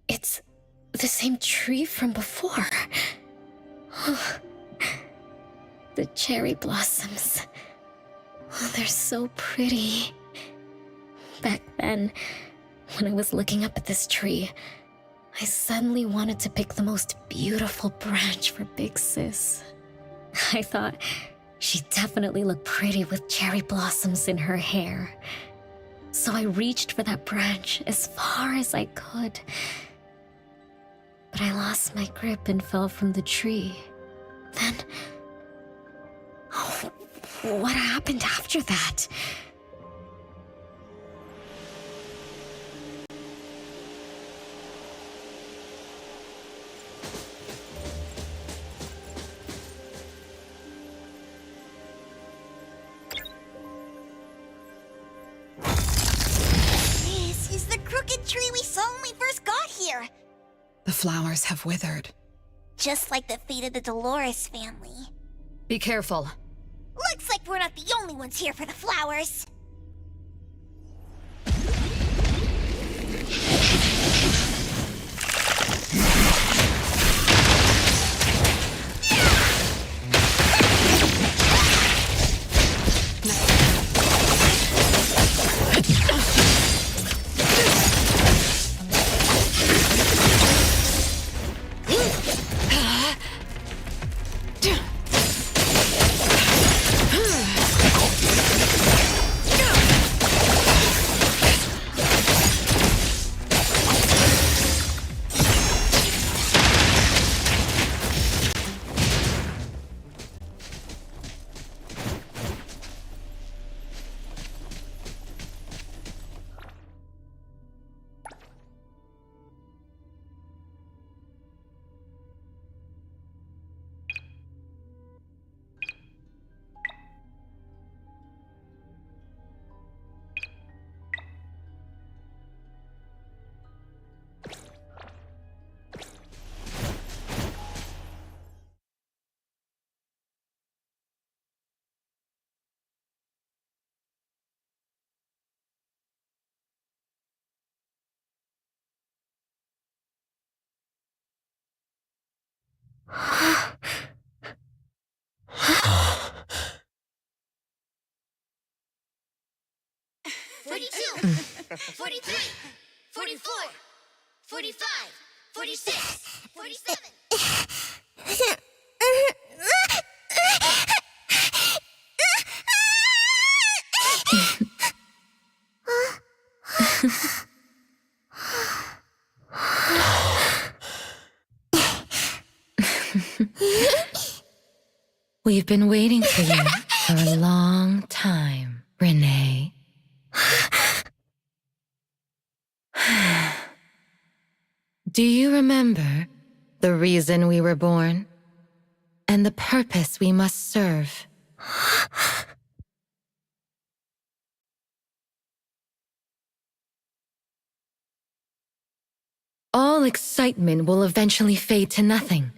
It's the same tree from before. The cherry blossoms. Oh, they're so pretty. Back then, when I was looking up at this tree, I suddenly wanted to pick the most beautiful branch for Big Sis. I thought she'd definitely look pretty with cherry blossoms in her hair. So I reached for that branch as far as I could. But I lost my grip and fell from the tree. Then... oh, what happened after that? This is the crooked tree we saw when we first got here. The flowers have withered. Just like the fate of the Dolores family. Be careful. Looks like we're not the only ones here for the flowers. "42, 43, 44, 45, 46, 47." We've been waiting for you for a long time, Renee. Do you remember the reason we were born and the purpose we must serve? All excitement will eventually fade to nothing.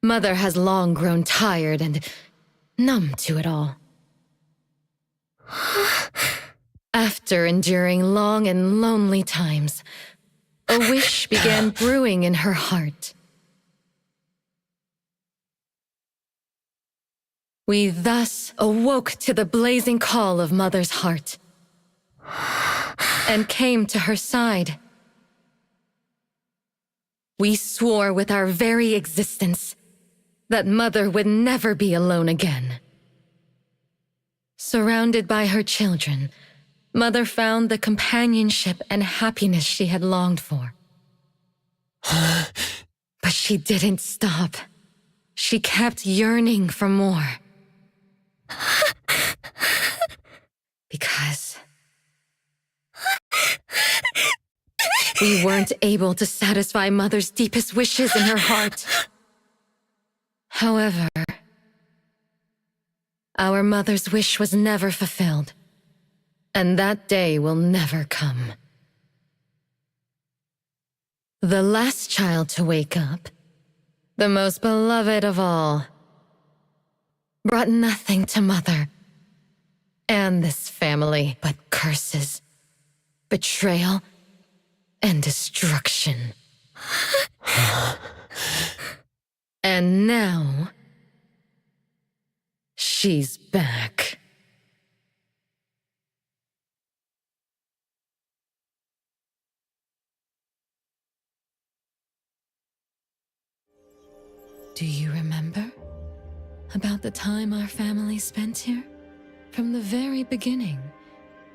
Mother has long grown tired and numb to it all. After enduring long and lonely times, a wish began brewing in her heart. We thus awoke to the blazing call of Mother's heart and came to her side. We swore with our very existence that Mother would never be alone again. Surrounded by her children, Mother found the companionship and happiness she had longed for. But she didn't stop. She kept yearning for more. Because we weren't able to satisfy Mother's deepest wishes in her heart. However, our mother's wish was never fulfilled, and that day will never come. The last child to wake up, the most beloved of all, brought nothing to Mother and this family but curses, betrayal, and destruction. And now, she's back. Do you remember about the time our family spent here? From the very beginning,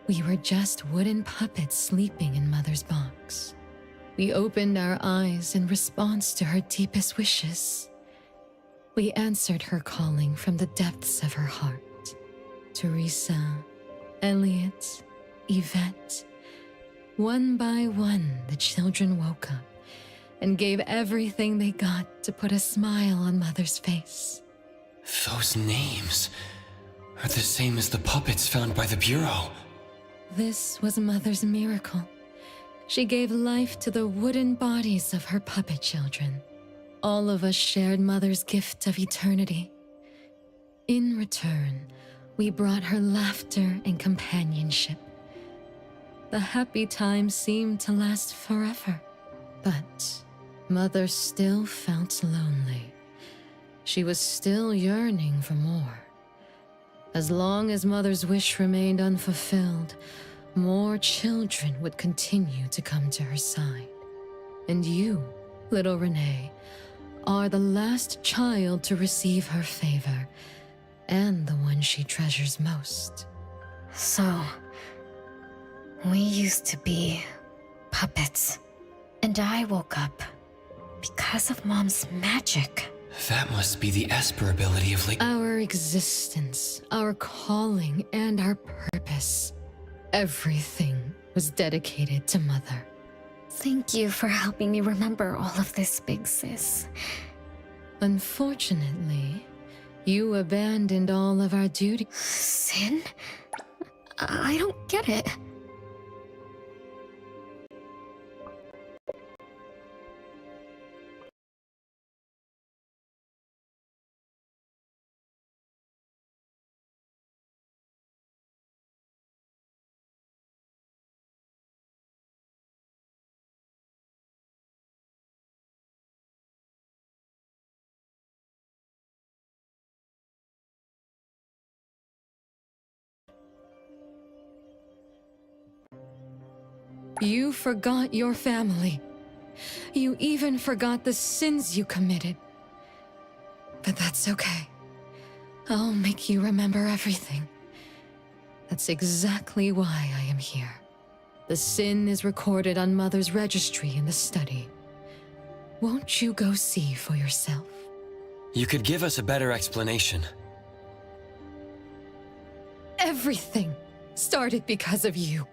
we were just wooden puppets sleeping in Mother's box. We opened our eyes in response to her deepest wishes. We answered her calling from the depths of her heart. Teresa, Elliot, Yvette. One by one, the children woke up and gave everything they got to put a smile on Mother's face. Those names are the same as the puppets found by the Bureau. This was Mother's miracle. She gave life to the wooden bodies of her puppet children. All of us shared Mother's gift of eternity. In return, we brought her laughter and companionship. The happy times seemed to last forever. But Mother still felt lonely. She was still yearning for more. As long as Mother's wish remained unfulfilled, more children would continue to come to her side. And you, little Renee, are the last child to receive her favor, and the one she treasures most. So, we used to be puppets, and I woke up because of Mom's magic. That must be the Esper ability of Our existence, our calling, and our purpose. Everything was dedicated to Mother. Thank you for helping me remember all of this, Big Sis. Unfortunately, you abandoned all of our duties. Sin? I don't get it. You forgot your family. You even forgot the sins you committed. But that's okay. I'll make you remember everything. That's exactly why I am here. The sin is recorded on Mother's registry in the study. Won't you go see for yourself? You could give us a better explanation. Everything started because of you.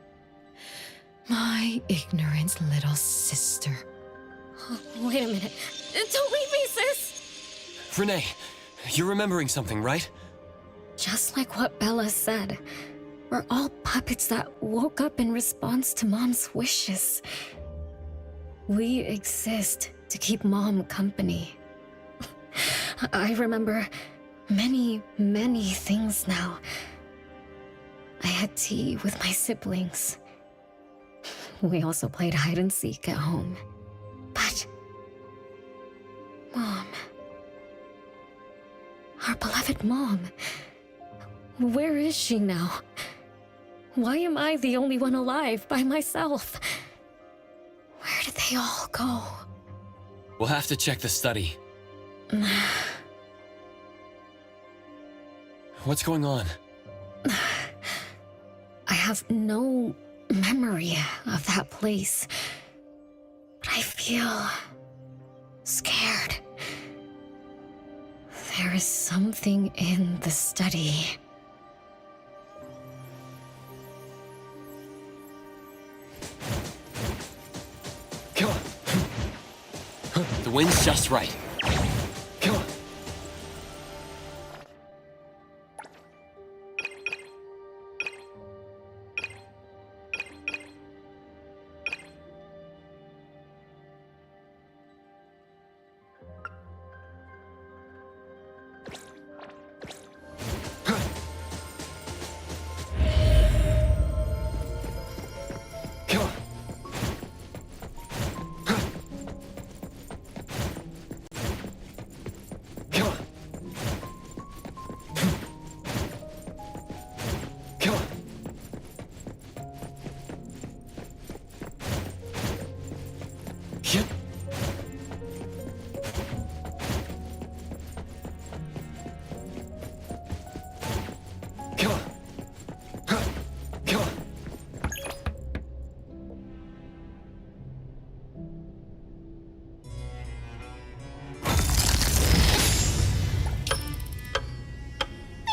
My ignorant little sister. Oh, wait a minute. Don't leave me, sis! Renee, you're remembering something, right? Just like what Bella said, we're all puppets that woke up in response to Mom's wishes. We exist to keep Mom company. I remember many, many things now. I had tea with my siblings. We also played hide and seek at home. But... Mom... Our beloved Mom... Where is she now? Why am I the only one alive by myself? Where did they all go? We'll have to check the study. What's going on? I have no memory of that place, but I feel scared. There is something in the study. Come on. The wind's just right. Come on.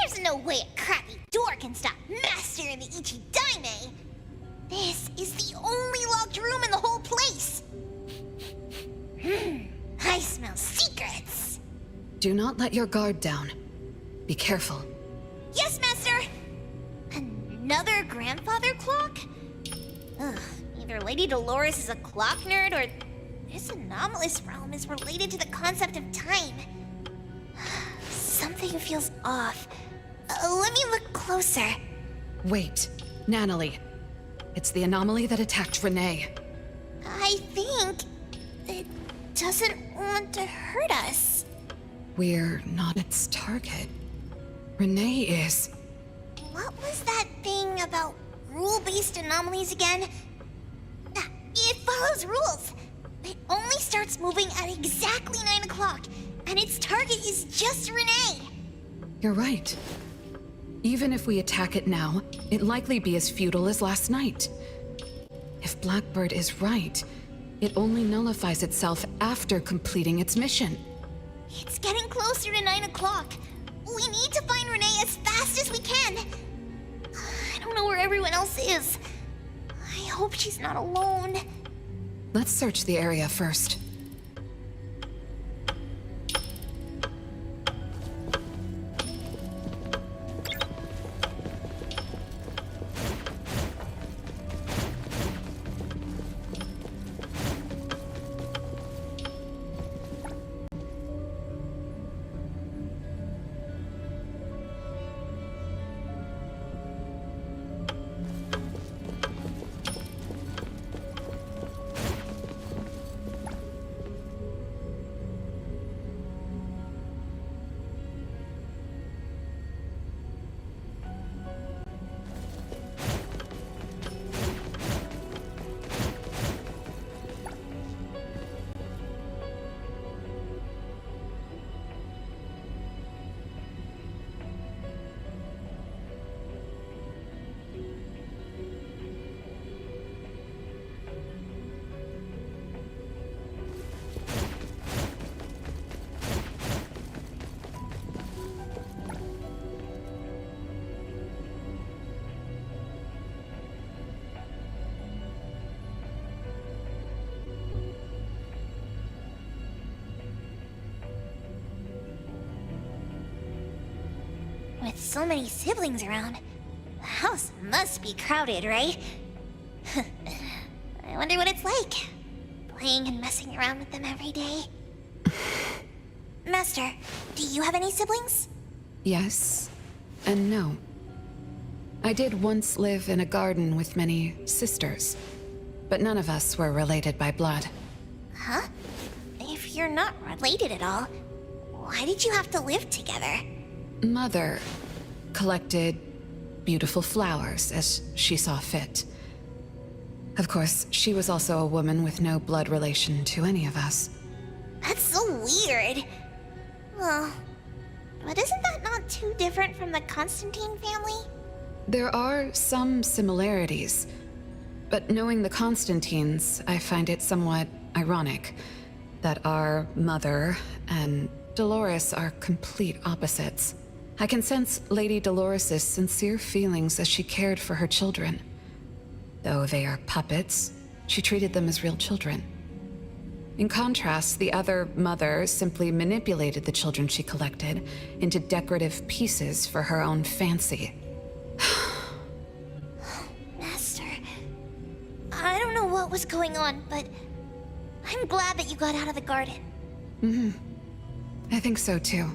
There's no way a crappy door can stop Master and the Ichidaime. This is the only locked room in the whole place. I smell secrets. Do not let your guard down. Be careful. Yes, Master. Another grandfather clock? Ugh, either Lady Dolores is a clock nerd or this anomalous realm is related to the concept of time. Something feels off. Let me look closer. Wait, Nanalie. It's the anomaly that attacked Renee. I think it doesn't want to hurt us. We're not its target. Renee is. What was that thing about rule-based anomalies again? It follows rules. It only starts moving at exactly 9 o'clock, and its target is just Renee. You're right. Even if we attack it now, it'd likely be as futile as last night. If Blackbird is right, it only nullifies itself after completing its mission. It's getting closer to 9 o'clock. We need to find Renee as fast as we can. I don't know where everyone else is. I hope she's not alone. Let's search the area first. With so many siblings around, the house must be crowded, right? I wonder what it's like, playing and messing around with them every day. Master, do you have any siblings? Yes and no. I did once live in a garden with many sisters, but none of us were related by blood. Huh? If you're not related at all, why did you have to live together? Mother collected beautiful flowers as she saw fit. Of course, she was also a woman with no blood relation to any of us. That's so weird. Well, but isn't that not too different from the Constantine family? There are some similarities, but knowing the Constantines, I find it somewhat ironic that our mother and Dolores are complete opposites. I can sense Lady Dolores' sincere feelings as she cared for her children. Though they are puppets, she treated them as real children. In contrast, the other mother simply manipulated the children she collected into decorative pieces for her own fancy. Master, I don't know what was going on, but I'm glad that you got out of the garden. I think so too.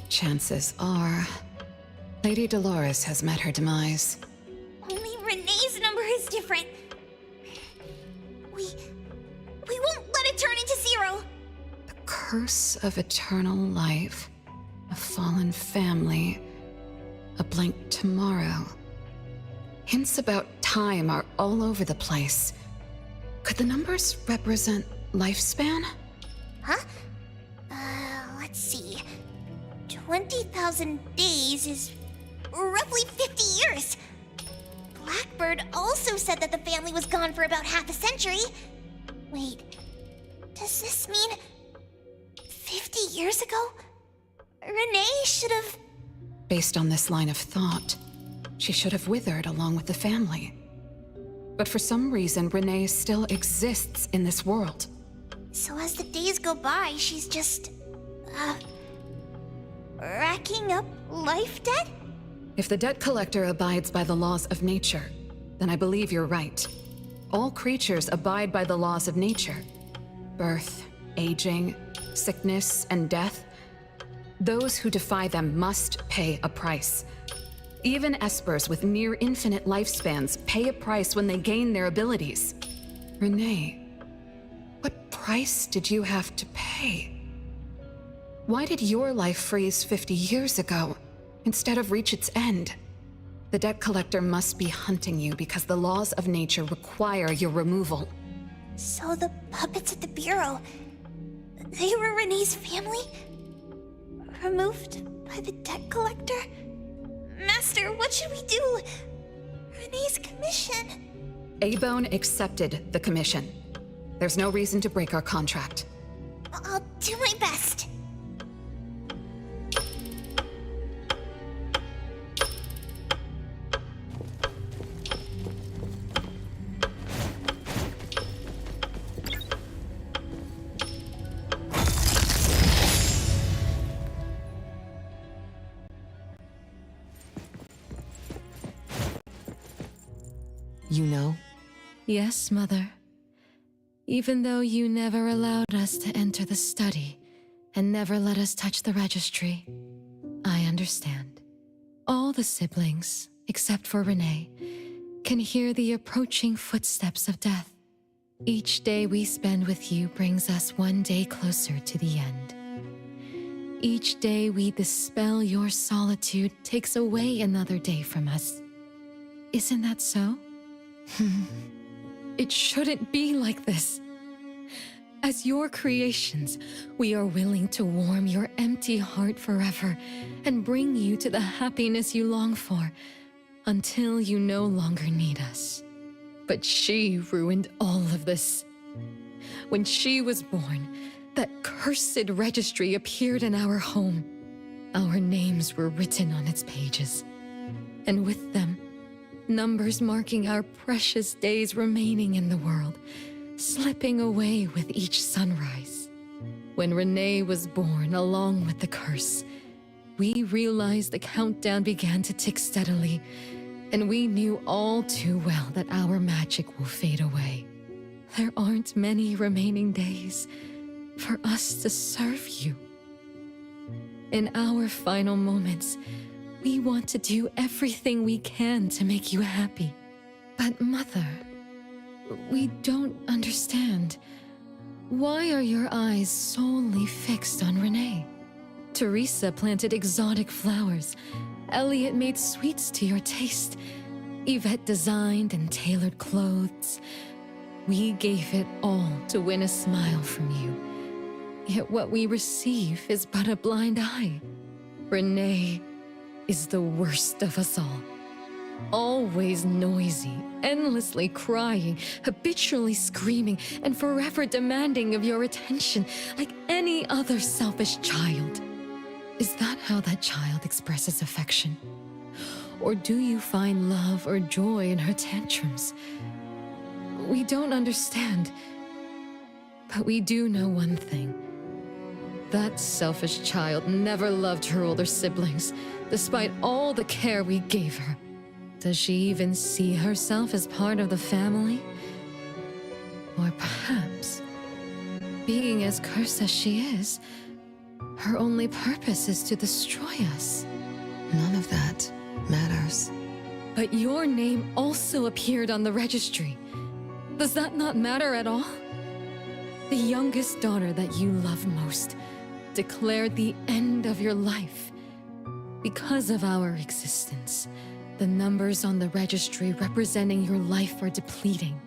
Chances are, Lady Dolores has met her demise. Only Renee's number is different. We won't let it turn into 0. The curse of eternal life, a fallen family, a blank tomorrow. Hints about time are all over the place. Could the numbers represent lifespan? Huh? Let's see. 20,000 days is roughly 50 years. Blackbird also said that the family was gone for about half a century. Wait, does this mean 50 years ago? Renee should have... Based on this line of thought, she should have withered along with the family. But for some reason, Renee still exists in this world. So as the days go by, she's just... racking up life debt? If the debt collector abides by the laws of nature, then I believe you're right. All creatures abide by the laws of nature. Birth, aging, sickness, and death. Those who defy them must pay a price. Even espers with near infinite lifespans pay a price when they gain their abilities. Renee, what price did you have to pay? Why did your life freeze 50 years ago, instead of reach its end? The debt collector must be hunting you because the laws of nature require your removal. So the puppets at the Bureau, they were Renee's family? Removed by the debt collector? Master, what should we do? Renee's commission. A-Bone accepted the commission. There's no reason to break our contract. I'll do my best. You know? Yes, Mother. Even though you never allowed us to enter the study and never let us touch the registry, I understand. All the siblings, except for Renee, can hear the approaching footsteps of death. Each day we spend with you brings us one day closer to the end. Each day we dispel your solitude takes away another day from us. Isn't that so? It shouldn't be like this. As your creations, we are willing to warm your empty heart forever and bring you to the happiness you long for until you no longer need us. But she ruined all of this. When she was born, that cursed registry appeared in our home. Our names were written on its pages, and with them, numbers marking our precious days remaining in the world, slipping away with each sunrise. When Renee was born along with the curse, we realized the countdown began to tick steadily, and we knew all too well that our magic will fade away. There aren't many remaining days for us to serve you. In our final moments, we want to do everything we can to make you happy. But Mother, we don't understand. Why are your eyes solely fixed on Renee? Teresa planted exotic flowers. Elliot made sweets to your taste. Yvette designed and tailored clothes. We gave it all to win a smile from you. Yet what we receive is but a blind eye. Renee is the worst of us all. Always noisy, endlessly crying, habitually screaming, and forever demanding of your attention like any other selfish child. Is that how that child expresses affection? Or do you find love or joy in her tantrums? We don't understand. But we do know one thing. That selfish child never loved her older siblings, despite all the care we gave her. Does she even see herself as part of the family? Or perhaps, being as cursed as she is, her only purpose is to destroy us. None of that matters. But your name also appeared on the registry. Does that not matter at all? The youngest daughter that you love most declared the end of your life. Because of our existence, the numbers on the registry representing your life are depleting.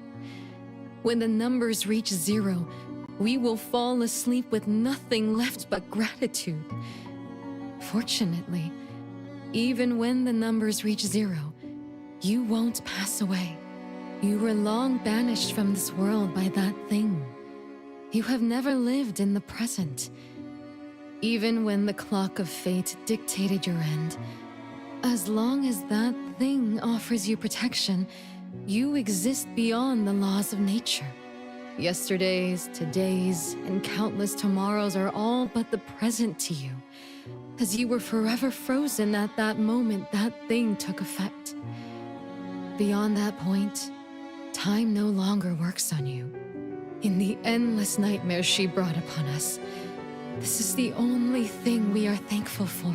When the numbers reach 0, we will fall asleep with nothing left but gratitude. Fortunately, even when the numbers reach 0, you won't pass away. You were long banished from this world by that thing. You have never lived in the present. Even when the clock of fate dictated your end, as long as that thing offers you protection, you exist beyond the laws of nature. Yesterdays, todays, and countless tomorrows are all but the present to you, as you were forever frozen at that moment that thing took effect. Beyond that point, time no longer works on you. In the endless nightmares she brought upon us, this is the only thing we are thankful for.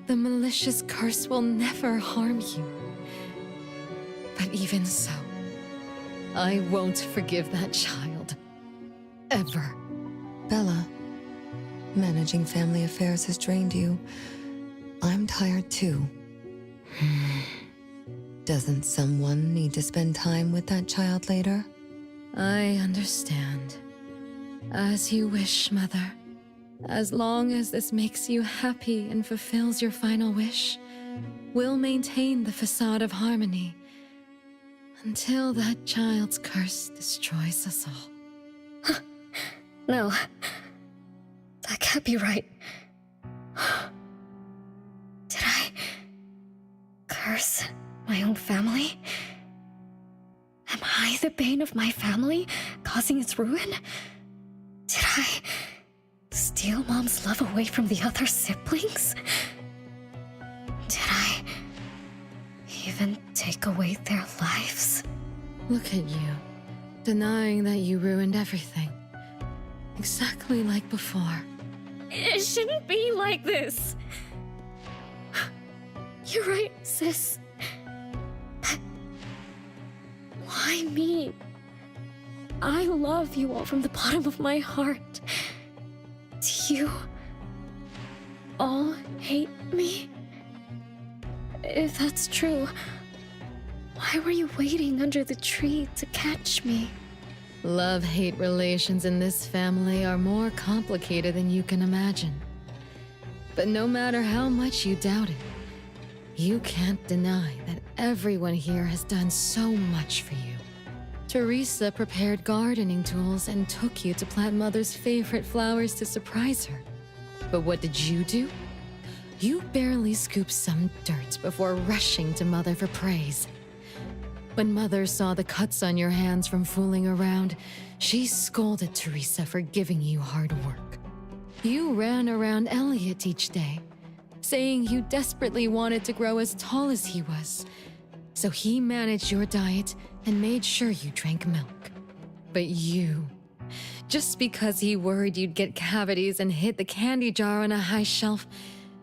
The malicious curse will never harm you. But even so, I won't forgive that child. Ever. Bella, managing family affairs has drained you. I'm tired too. Doesn't someone need to spend time with that child later? I understand. As you wish, Mother. As long as this makes you happy and fulfills your final wish, we'll maintain the facade of harmony until that child's curse destroys us all. No. That can't be right. Did I curse my own family? Am I the bane of my family, causing its ruin? Did I steal Mom's love away from the other siblings? Did I even take away their lives? Look at you, denying that you ruined everything. Exactly like before. It shouldn't be like this. You're right, sis. But why me? I love you all from the bottom of my heart. Do you all hate me? If that's true, why were you waiting under the tree to catch me? Love-hate relations in this family are more complicated than you can imagine. But no matter how much you doubt it, you can't deny that everyone here has done so much for you. Teresa prepared gardening tools and took you to plant Mother's favorite flowers to surprise her. But what did you do? You barely scooped some dirt before rushing to Mother for praise. When Mother saw the cuts on your hands from fooling around, she scolded Teresa for giving you hard work. You ran around Elliot each day, saying you desperately wanted to grow as tall as he was. So he managed your diet and made sure you drank milk. But you, just because he worried you'd get cavities and hid the candy jar on a high shelf,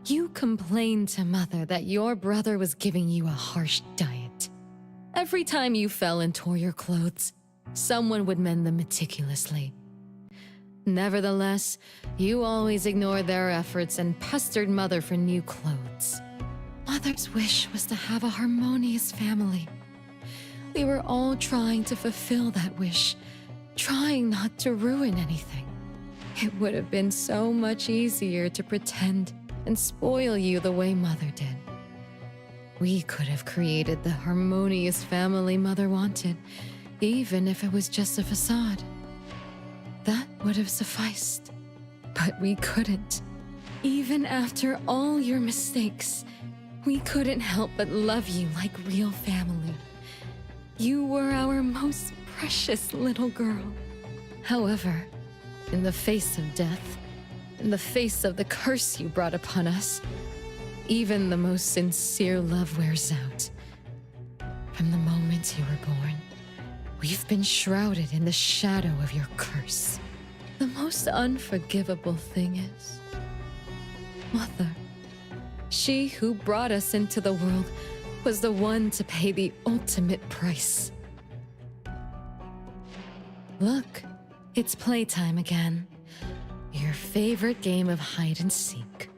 you complained to Mother that your brother was giving you a harsh diet. Every time you fell and tore your clothes, someone would mend them meticulously. Nevertheless, you always ignored their efforts and pestered Mother for new clothes. Mother's wish was to have a harmonious family. We were all trying to fulfill that wish, trying not to ruin anything. It would have been so much easier to pretend and spoil you the way Mother did. We could have created the harmonious family Mother wanted, even if it was just a facade. That would have sufficed. But we couldn't. Even after all your mistakes, we couldn't help but love you like real family. You were our most precious little girl. However, in the face of death, in the face of the curse you brought upon us, even the most sincere love wears out. From the moment you were born, we've been shrouded in the shadow of your curse. The most unforgivable thing is, Mother, she who brought us into the world, was the one to pay the ultimate price. Look, it's playtime again. Your favorite game of hide and seek.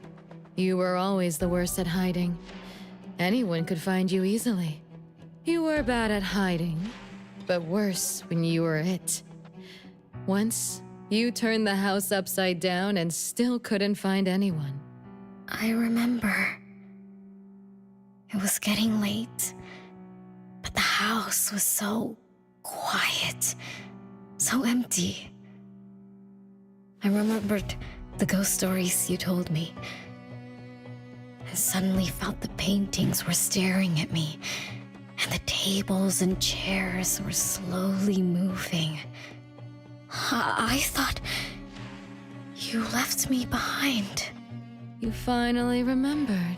You were always the worst at hiding. Anyone could find you easily. You were bad at hiding, but worse when you were it. Once, you turned the house upside down and still couldn't find anyone. I remember. It was getting late, but the house was so quiet, so empty. I remembered the ghost stories you told me, and suddenly felt the paintings were staring at me, and the tables and chairs were slowly moving. I thought you left me behind. You finally remembered.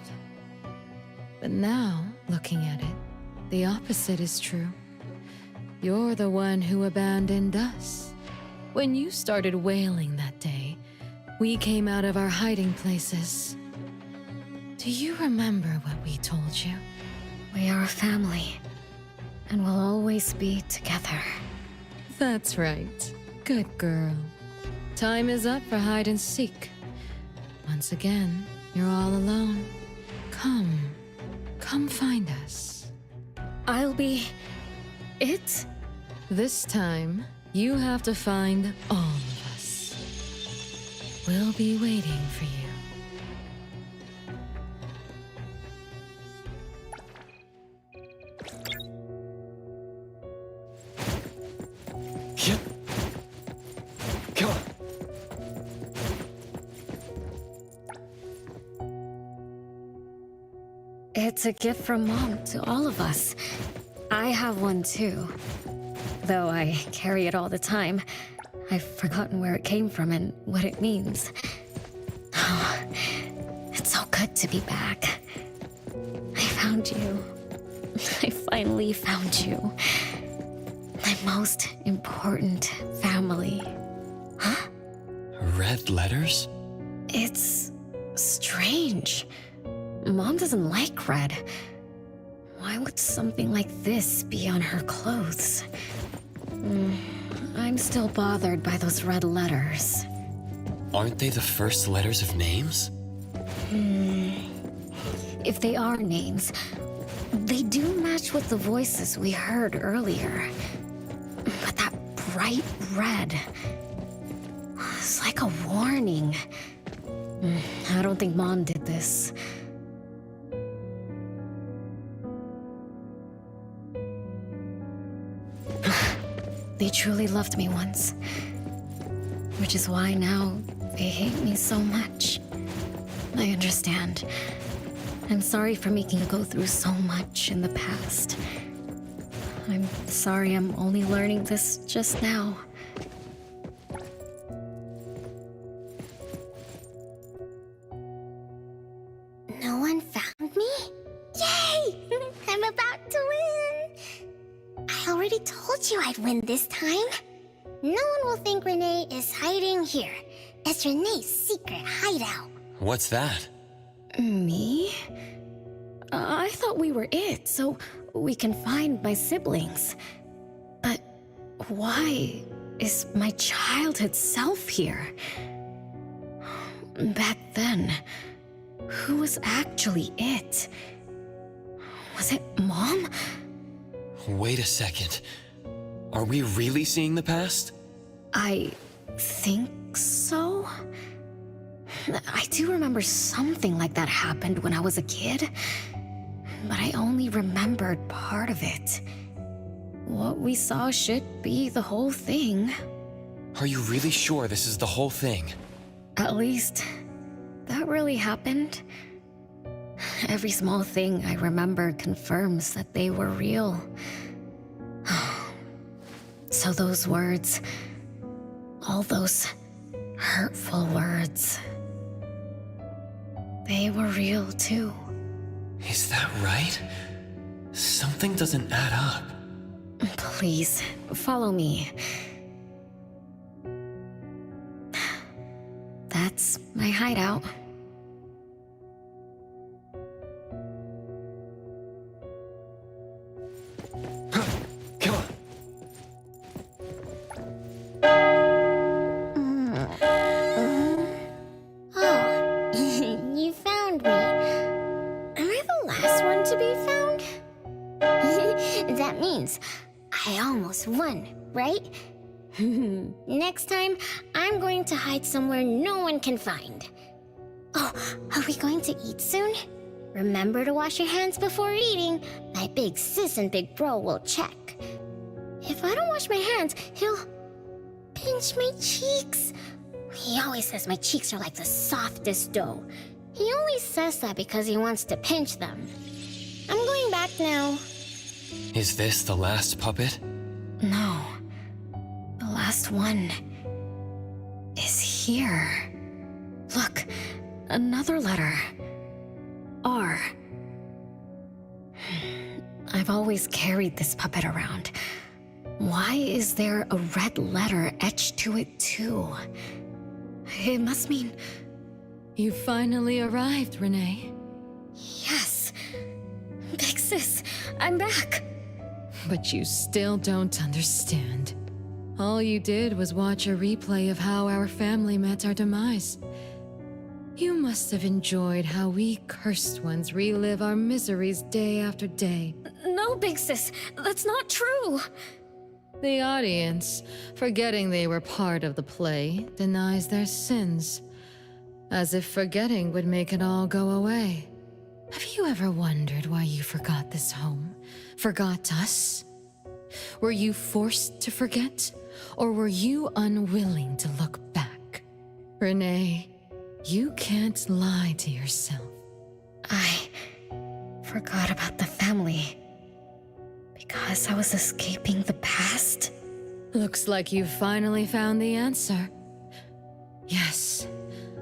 But now, looking at it, the opposite is true. You're the one who abandoned us. When you started wailing that day, we came out of our hiding places. Do you remember what we told you? We are a family, and we'll always be together. That's right. Good girl. Time is up for hide and seek. Once again, you're all alone. Come find us. I'll be it? This time, you have to find all of us. We'll be waiting for you. Yep. Come on. It's a gift from Mom to all of us. I have one too. Though I carry it all the time, I've forgotten where it came from and what it means. Oh, it's so good to be back. I found you. I finally found you. My most important family. Huh? Red letters? It's strange. Mom doesn't like red. Why would something like this be on her clothes? I'm still bothered by those red letters. Aren't they the first letters of names? If they are names, they do match with the voices we heard earlier. But that bright red, it's like a warning. I don't think Mom did this. They truly loved me once. Which is why now they hate me so much. I understand. I'm sorry for making you go through so much in the past. I'm sorry I'm only learning this just now. No one found me? Yay! I'm about to win! I already told you I'd win this time. No one will think Renee is hiding here. It's Renee's secret hideout. What's that? Me? I thought we were it, so we can find my siblings. But why is my childhood self here? Back then, who was actually it? Was it Mom? Wait a second. Are we really seeing the past? I think so. I do remember something like that happened when I was a kid, but I only remembered part of it. What we saw should be the whole thing. Are you really sure this is the whole thing? At least, that really happened. Every small thing I remember confirms that they were real. So those words, all those hurtful words, they were real too. Is that right? Something doesn't add up. Please, follow me. That's my hideout. Come on. Oh, you found me. Am I the last one to be found? That means I almost won, right? Next time, I'm going to hide somewhere no one can find. Oh, are we going to eat soon? Remember to wash your hands before eating. My big sis and big bro will check. If I don't wash my hands, he'll pinch my cheeks. He always says my cheeks are like the softest dough. He only says that because he wants to pinch them. I'm going back now. Is this the last puppet? No. The last one is here. Look, another letter. R. I've always carried this puppet around. Why is there a red letter etched to it too? It must mean... You finally arrived, Renee. Yes. Big sis, I'm back. But you still don't understand. All you did was watch a replay of how our family met our demise. You must have enjoyed how we cursed ones relive our miseries day after day. No, big sis, that's not true. The audience, forgetting they were part of the play, denies their sins, as if forgetting would make it all go away. Have you ever wondered why you forgot this home? Forgot us? Were you forced to forget? Or were you unwilling to look back? Renee, you can't lie to yourself. I forgot about the family. Because I was escaping the past? Looks like you've finally found the answer. Yes,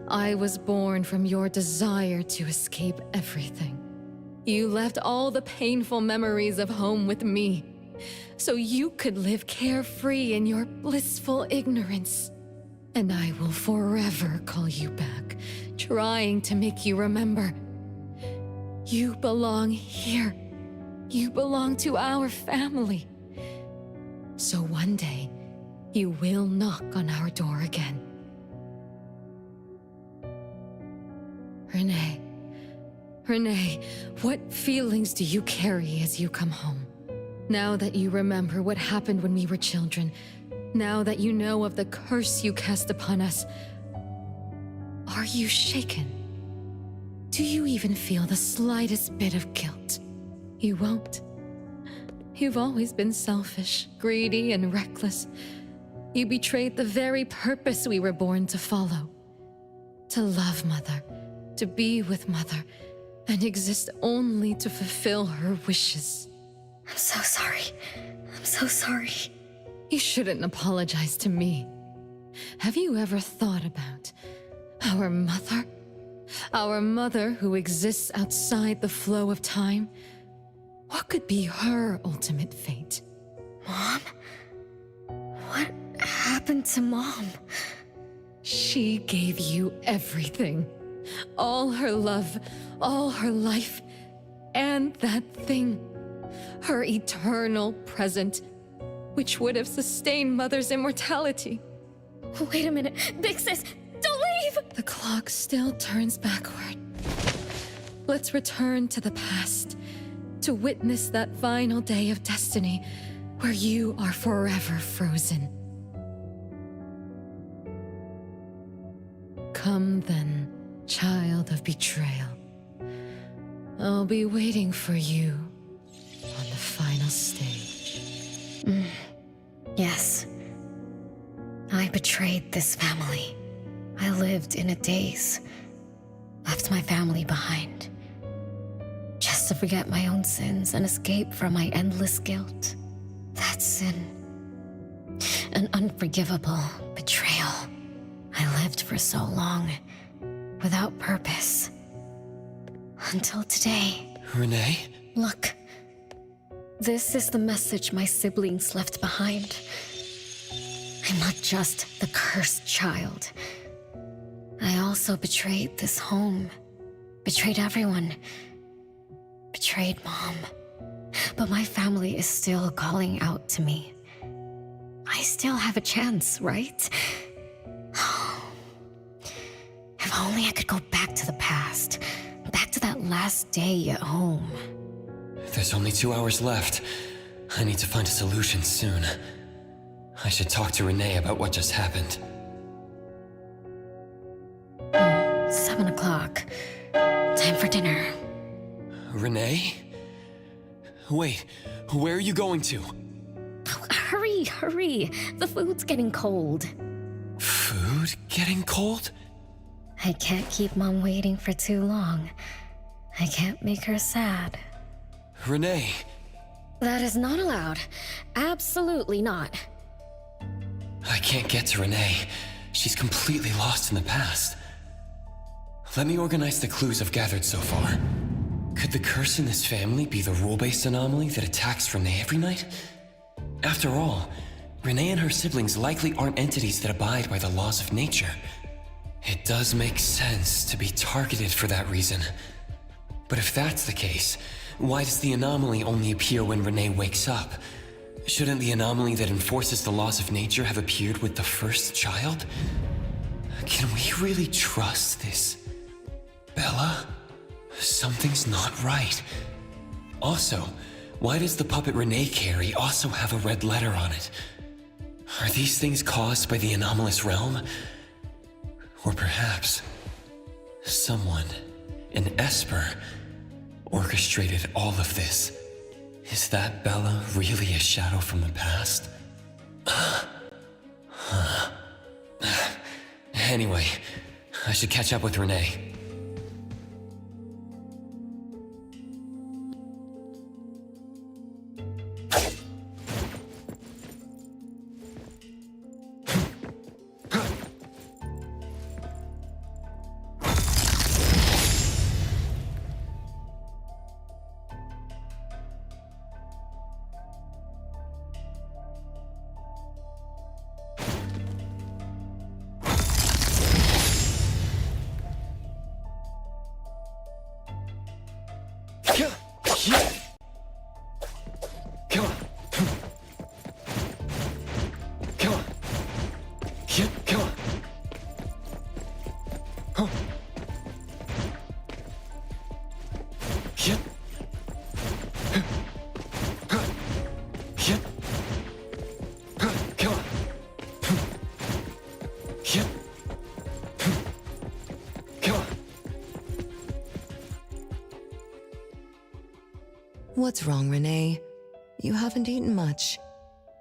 I was born from your desire to escape everything. You left all the painful memories of home with me, so you could live carefree in your blissful ignorance. And I will forever call you back, trying to make you remember. You belong here. You belong to our family. So one day, you will knock on our door again. Renee. Renee, what feelings do you carry as you come home? Now that you remember what happened when we were children, now that you know of the curse you cast upon us, are you shaken? Do you even feel the slightest bit of guilt? You won't. You've always been selfish, greedy, and reckless. You betrayed the very purpose we were born to follow. To love Mother, to be with Mother, and exist only to fulfill her wishes. I'm so sorry. I'm so sorry. You shouldn't apologize to me. Have you ever thought about our mother? Our mother who exists outside the flow of time? What could be her ultimate fate? Mom? What happened to Mom? She gave you everything. All her love, all her life, and that thing. Her eternal present, which would have sustained Mother's immortality. Wait a minute. Big Sis, don't leave! The clock still turns backward. Let's return to the past, to witness that final day of destiny where you are forever frozen. Come then, child of betrayal. I'll be waiting for you on the final stage. Yes. I betrayed this family. I lived in a daze. Left my family behind. Just to forget my own sins and escape from my endless guilt. That sin. An unforgivable betrayal. I lived for so long, without purpose. Until today. Renee? Look. This is the message my siblings left behind. I'm not just the cursed child. I also betrayed this home. Betrayed everyone. Betrayed Mom. But my family is still calling out to me. I still have a chance, right? If only I could go back to the past. Back to that last day at home. There's only 2 hours left. I need to find a solution soon. I should talk to Renee about what just happened. 7 o'clock. Time for dinner. Renee? Wait, where are you going to? Hurry, hurry. The food's getting cold. Food getting cold? I can't keep Mom waiting for too long. I can't make her sad. Renee! That is not allowed. Absolutely not. I can't get to Renee. She's completely lost in the past. Let me organize the clues I've gathered so far. Could the curse in this family be the rule-based anomaly that attacks Renee every night? After all, Renee and her siblings likely aren't entities that abide by the laws of nature. It does make sense to be targeted for that reason. But if that's the case, why does the anomaly only appear when Renee wakes up? Shouldn't the anomaly that enforces the laws of nature have appeared with the first child? Can we really trust this? Bella? Something's not right. Also, why does the puppet Renee carry also have a red letter on it? Are these things caused by the anomalous realm? Or perhaps someone, an Esper, orchestrated all of this. Is that Bella really a shadow from the past? Anyway, I should catch up with Renee. What's wrong, Renee? You haven't eaten much.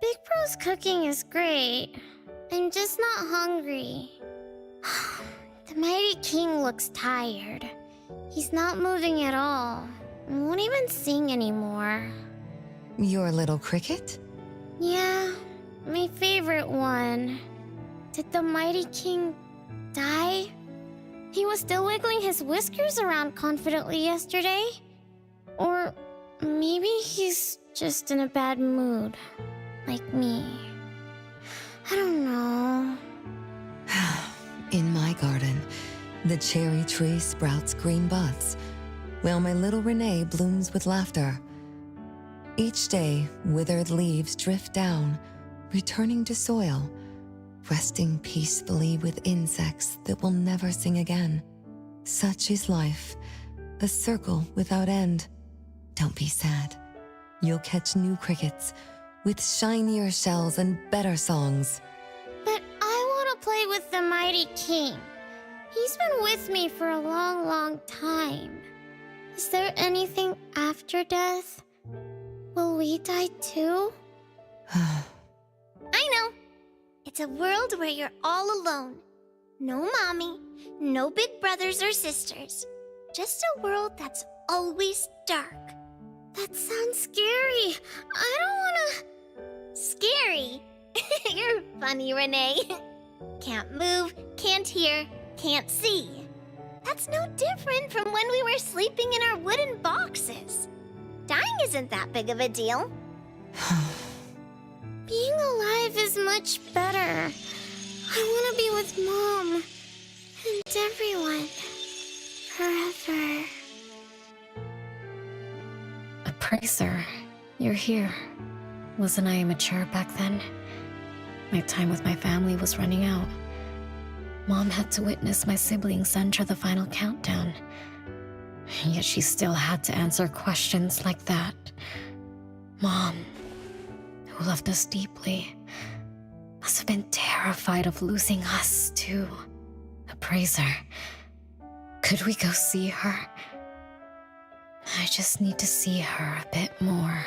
Big Bro's cooking is great. I'm just not hungry. The Mighty King looks tired. He's not moving at all. Won't even sing anymore. Your little cricket? Yeah, my favorite one. Did the Mighty King die? He was still wiggling his whiskers around confidently yesterday. Or maybe he's just in a bad mood, like me. I don't know. In my garden, the cherry tree sprouts green buds, while my little Renee blooms with laughter. Each day, withered leaves drift down, returning to soil, resting peacefully with insects that will never sing again. Such is life, a circle without end. Don't be sad. You'll catch new crickets with shinier shells and better songs. But I want to play with the Mighty King. He's been with me for a long, long time. Is there anything after death? Will we die too? I know. It's a world where you're all alone. No mommy, no big brothers or sisters. Just a world that's always dark. That sounds scary. I don't wanna... Scary? You're funny, Renee. Can't move, can't hear, can't see. That's no different from when we were sleeping in our wooden boxes. Dying isn't that big of a deal. Being alive is much better. I want to be with Mom and everyone forever. Appraiser, you're here. Wasn't I immature back then? My time with my family was running out. Mom had to witness my siblings enter the final countdown. Yet she still had to answer questions like that. Mom, who loved us deeply, must have been terrified of losing us, too. Appraiser, could we go see her? I just need to see her a bit more.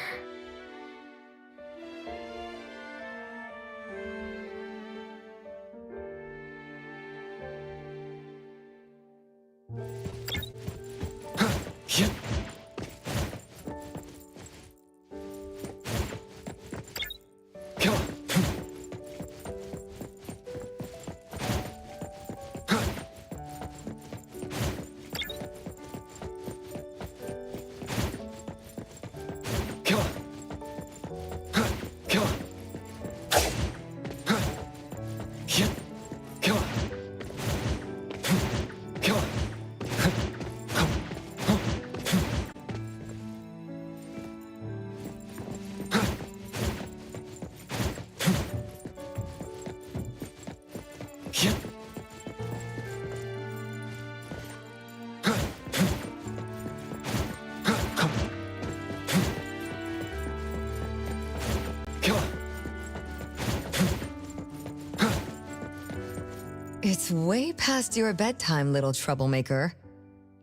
It's way past your bedtime, little troublemaker.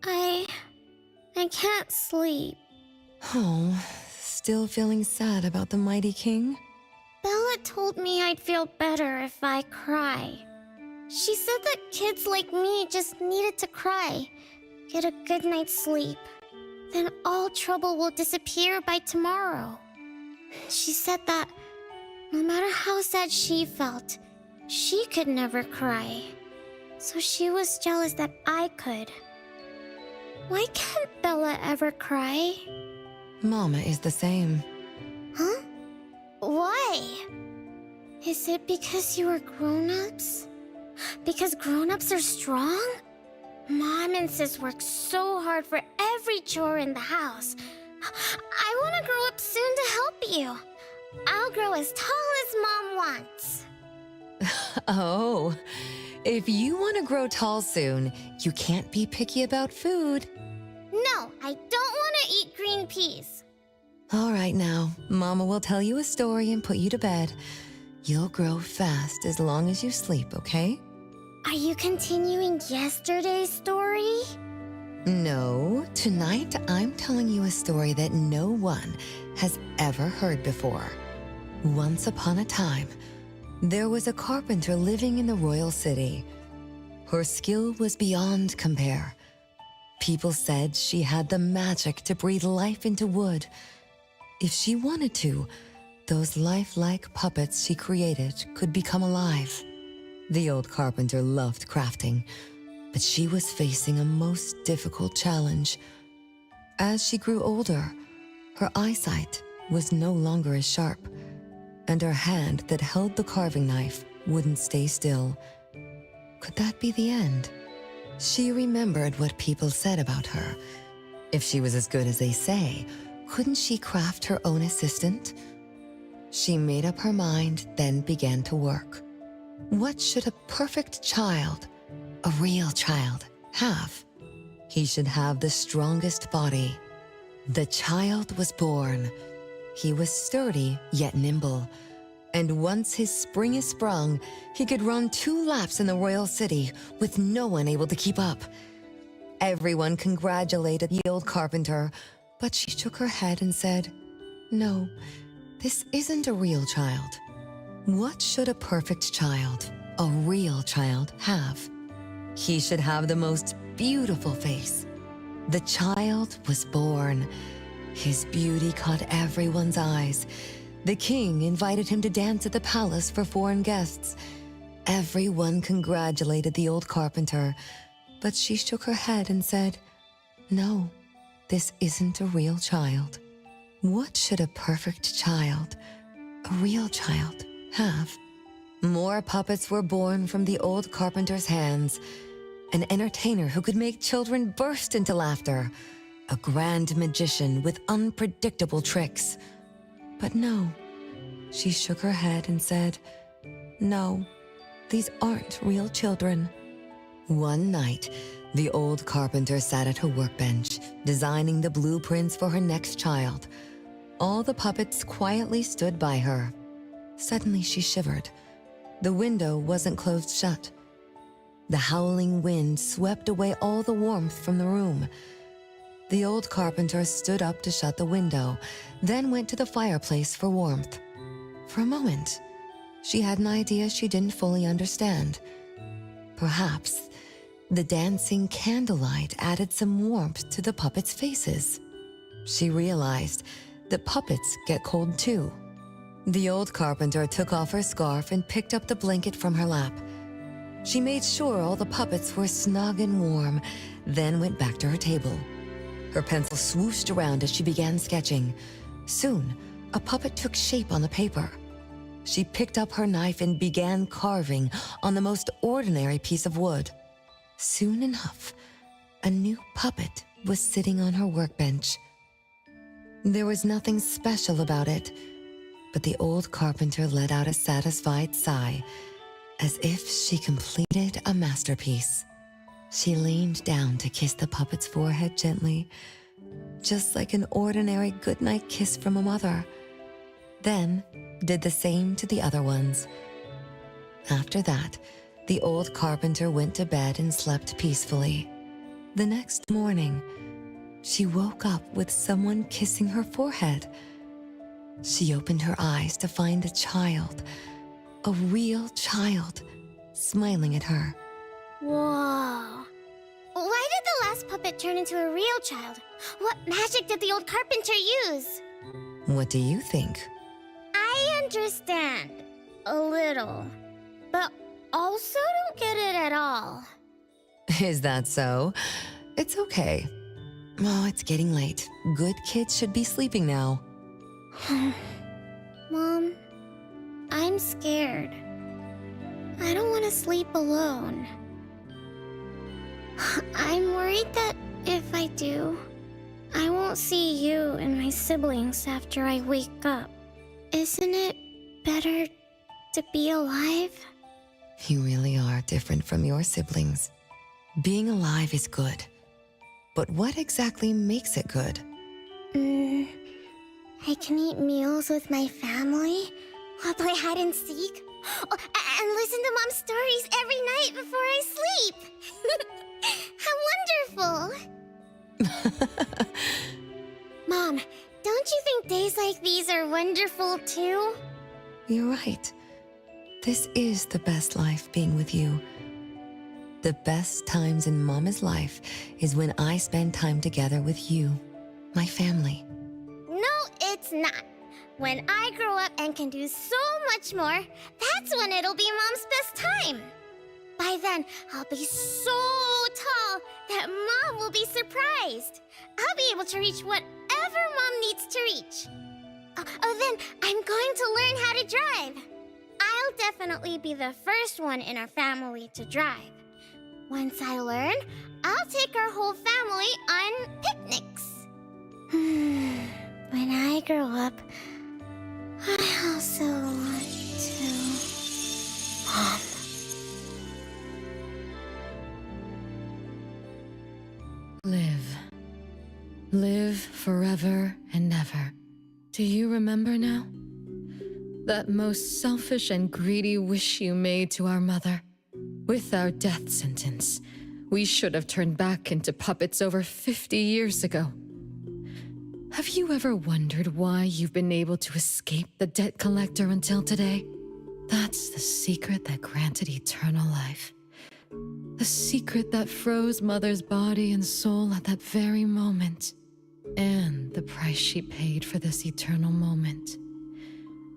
I can't sleep. Oh, still feeling sad about the Mighty King? Bella told me I'd feel better if I cry. She said that kids like me just needed to cry, get a good night's sleep. Then all trouble will disappear by tomorrow. She said that no matter how sad she felt, she could never cry. So she was jealous that I could. Why can't Bella ever cry? Mama is the same. Huh? Why? Is it because you are grown-ups? Because grown-ups are strong? Mom and Sis work so hard for every chore in the house. I want to grow up soon to help you. I'll grow as tall as Mom wants. Oh, if you want to grow tall soon, you can't be picky about food. No, I don't want to in peace. All right now, Mama will tell you a story and put you to bed. You'll grow fast as long as you sleep, okay? Are you continuing yesterday's story? No, tonight I'm telling you a story that no one has ever heard before. Once upon a time, there was a carpenter living in the royal city. Her skill was beyond compare. People said she had the magic to breathe life into wood. If she wanted to, those lifelike puppets she created could become alive. The old carpenter loved crafting, but she was facing a most difficult challenge. As she grew older, her eyesight was no longer as sharp, and her hand that held the carving knife wouldn't stay still. Could that be the end? She remembered what people said about her. If she was as good as they say, couldn't she craft her own assistant? She made up her mind, then began to work. What should a perfect child, a real child, have? He should have the strongest body. The child was born. He was sturdy yet nimble. And once his spring is sprung, he could run 2 laps in the royal city with no one able to keep up. Everyone congratulated the old carpenter, but she shook her head and said, "No, this isn't a real child. What should a perfect child, a real child, have? He should have the most beautiful face." The child was born. His beauty caught everyone's eyes. The king invited him to dance at the palace for foreign guests. Everyone congratulated the old carpenter, but she shook her head and said, "No, this isn't a real child. What should a perfect child, a real child, have?" More puppets were born from the old carpenter's hands. An entertainer who could make children burst into laughter. A grand magician with unpredictable tricks. But no, she shook her head and said, "No, these aren't real children." One night, the old carpenter sat at her workbench, designing the blueprints for her next child. All the puppets quietly stood by her. Suddenly she shivered. The window wasn't closed shut. The howling wind swept away all the warmth from the room. The old carpenter stood up to shut the window, then went to the fireplace for warmth. For a moment, she had an idea she didn't fully understand. Perhaps the dancing candlelight added some warmth to the puppets' faces. She realized that puppets get cold too. The old carpenter took off her scarf and picked up the blanket from her lap. She made sure all the puppets were snug and warm, then went back to her table. Her pencil swooshed around as she began sketching. Soon, a puppet took shape on the paper. She picked up her knife and began carving on the most ordinary piece of wood. Soon enough, a new puppet was sitting on her workbench. There was nothing special about it, but the old carpenter let out a satisfied sigh, as if she completed a masterpiece. She leaned down to kiss the puppet's forehead gently, just like an ordinary goodnight kiss from a mother. Then did the same to the other ones. After that, the old carpenter went to bed and slept peacefully. The next morning, she woke up with someone kissing her forehead. She opened her eyes to find a child, a real child, smiling at her. Whoa. Why did the last puppet turn into a real child? What magic did the old carpenter use? What do you think? I understand. A little. But also don't get it at all. Is that so? It's okay. Oh, it's getting late. Good kids should be sleeping now. Mom, I'm scared. I don't want to sleep alone. I'm worried that if I do, I won't see you and my siblings after I wake up. Isn't it better to be alive? You really are different from your siblings. Being alive is good. But what exactly makes it good? I can eat meals with my family, or play hide and seek, and listen to Mom's stories every night before I sleep. How wonderful! Mom, don't you think days like these are wonderful too? You're right. This is the best life being with you. The best times in Mama's life is when I spend time together with you, my family. No, it's not. When I grow up and can do so much more, that's when it'll be Mom's best time. By then, I'll be so tall that Mom will be surprised. I'll be able to reach whatever Mom needs to reach. Then I'm going to learn how to drive. I'll definitely be the first one in our family to drive. Once I learn, I'll take our whole family on picnics. When I grow up, I also want to... Mom. Live. Live forever and ever. Do you remember now? That most selfish and greedy wish you made to our mother. With our death sentence, we should have turned back into puppets over 50 years ago. Have you ever wondered why you've been able to escape the debt collector until today? That's the secret that granted eternal life. The secret that froze Mother's body and soul at that very moment. And the price she paid for this eternal moment.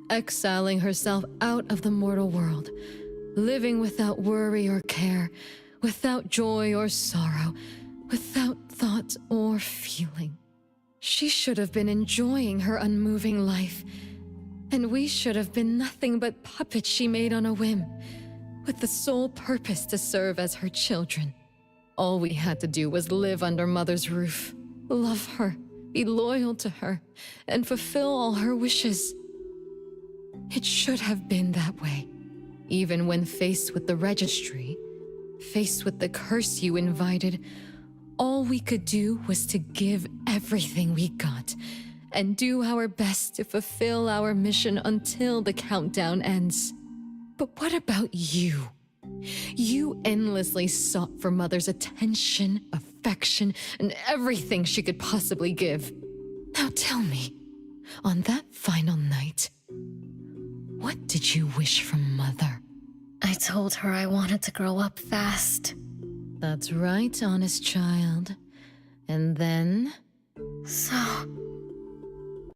Exiling herself out of the mortal world, living without worry or care, without joy or sorrow, without thought or feeling. She should have been enjoying her unmoving life, and we should have been nothing but puppets she made on a whim, with the sole purpose to serve as her children. All we had to do was live under Mother's roof, love her, be loyal to her, and fulfill all her wishes. It should have been that way. Even when faced with the registry, faced with the curse you invited, all we could do was to give everything we got and do our best to fulfill our mission until the countdown ends. But what about you? You endlessly sought for Mother's attention, affection, and everything she could possibly give. Now tell me, on that final night, what did you wish from Mother? I told her I wanted to grow up fast. That's right, honest child. And then? So,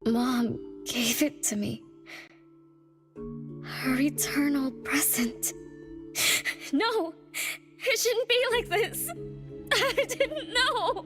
Mom gave it to me. Her eternal present. No, it shouldn't be like this. I didn't know.